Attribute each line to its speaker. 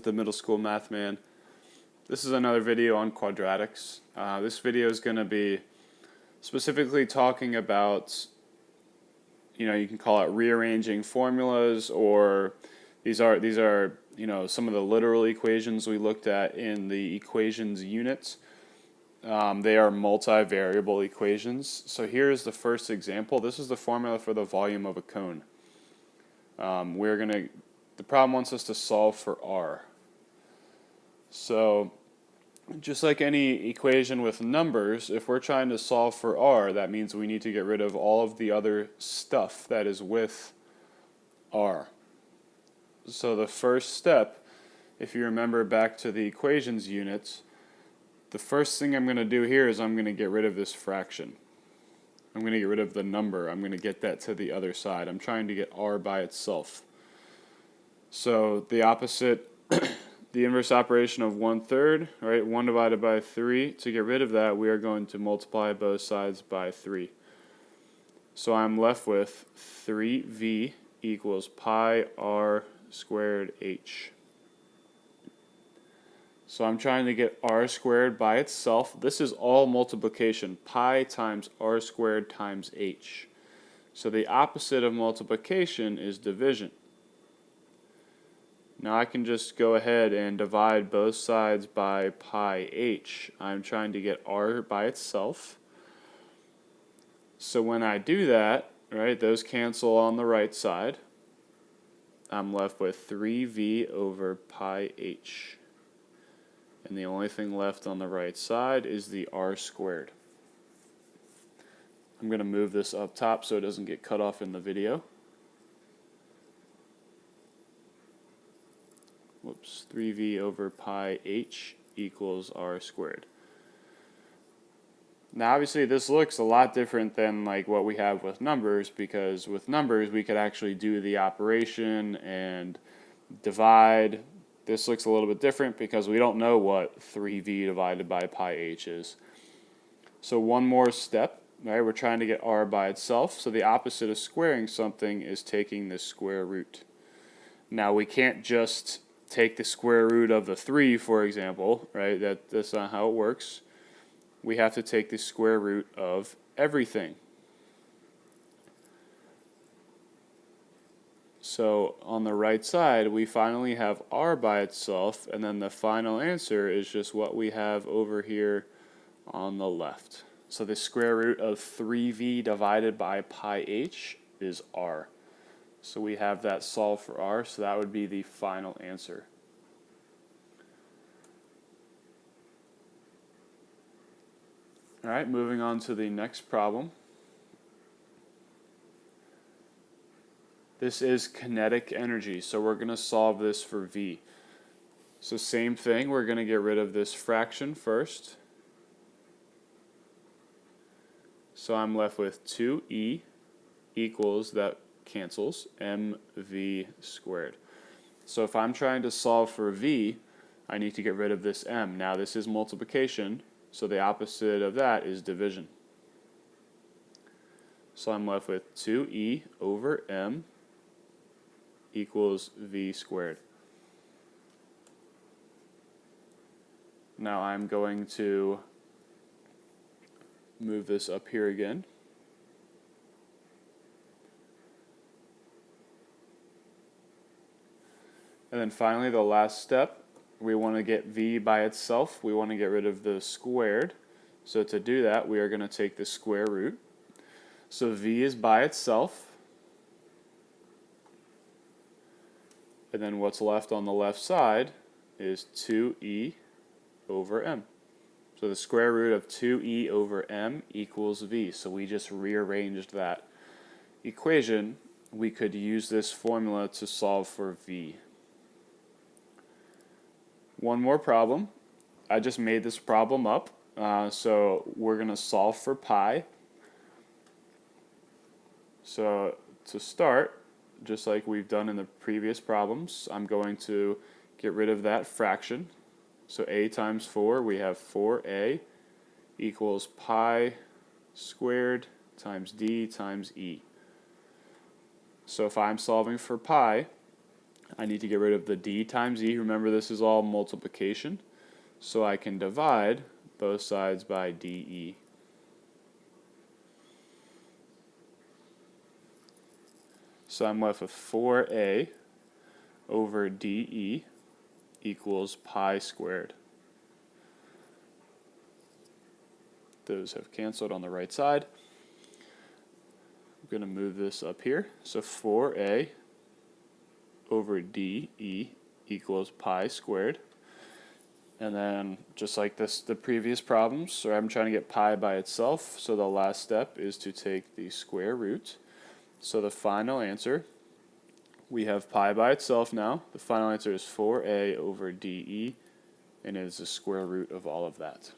Speaker 1: The middle school math man. This is another video on quadratics. This video is going to be specifically talking about, you can call it rearranging formulas, or these are some of the literal equations we looked at in the equations unit. They are multivariable equations. So here's the first example. This is the formula for the volume of a cone. The problem wants us to solve for r. So just like any equation with numbers, if we're trying to solve for r, that means we need to get rid of all of the other stuff that is with r. So the first step, if you remember back to the equations units, the first thing I'm going to do here is I'm going to get rid of this fraction. I'm going to get rid of the number. I'm going to get that to the other side. I'm trying to get r by itself. So the opposite, the inverse operation of 1/3, right? 1 divided by 3. To get rid of that, we are going to multiply both sides by 3. So I'm left with 3v equals pi r squared h. So I'm trying to get r squared by itself. This is all multiplication. Pi times r squared times h. So the opposite of multiplication is division. Now I can just go ahead and divide both sides by pi h. I'm trying to get r by itself. So when I do that, right, those cancel on the right side. I'm left with 3v over pi h. And the only thing left on the right side is the r squared. I'm going to move this up top so it doesn't get cut off in the video. Whoops, 3v over pi h equals r squared. Now obviously this looks a lot different than like what we have with numbers, because with numbers we could actually do the operation and divide. This looks a little bit different because we don't know what 3v divided by pi h is. So one more step, right? We're trying to get r by itself. So the opposite of squaring something is taking the square root. Now we can't just take the square root of the 3, for example, right? That's not how it works. We have to take the square root of everything. So on the right side, we finally have r by itself, and then the final answer is just what we have over here on the left. So the square root of 3v divided by pi h is r. So we have that solved for r, so that would be the final answer. Alright, moving on to the next problem. This is kinetic energy, so we're going to solve this for v. So same thing, we're going to get rid of this fraction first. So I'm left with 2e equals, that cancels, mv squared. So if I'm trying to solve for v, I need to get rid of this m. Now this is multiplication, so the opposite of that is division. So I'm left with 2e over m equals v squared. Now I'm going to move this up here again. And then finally, the last step, we want to get v by itself. We want to get rid of the squared. So to do that, we are going to take the square root. So v is by itself. And then what's left on the left side is 2e over m. So the square root of 2e over m equals v. So we just rearranged that equation. We could use this formula to solve for v. One more problem. I just made this problem up. So we're going to solve for pi. So to start, just like we've done in the previous problems, I'm going to get rid of that fraction. So a times 4, we have 4a equals pi squared times d times e. So if I'm solving for pi, I need to get rid of the d times e. Remember, this is all multiplication. So I can divide both sides by dE. So I'm left with 4a over dE equals pi squared. Those have canceled on the right side. I'm going to move this up here. So 4a over dE equals pi squared. And then, just like the previous problems, so I'm trying to get pi by itself, so the last step is to take the square root. So the final answer, we have pi by itself now. The final answer is 4a over dE, and it is the square root of all of that.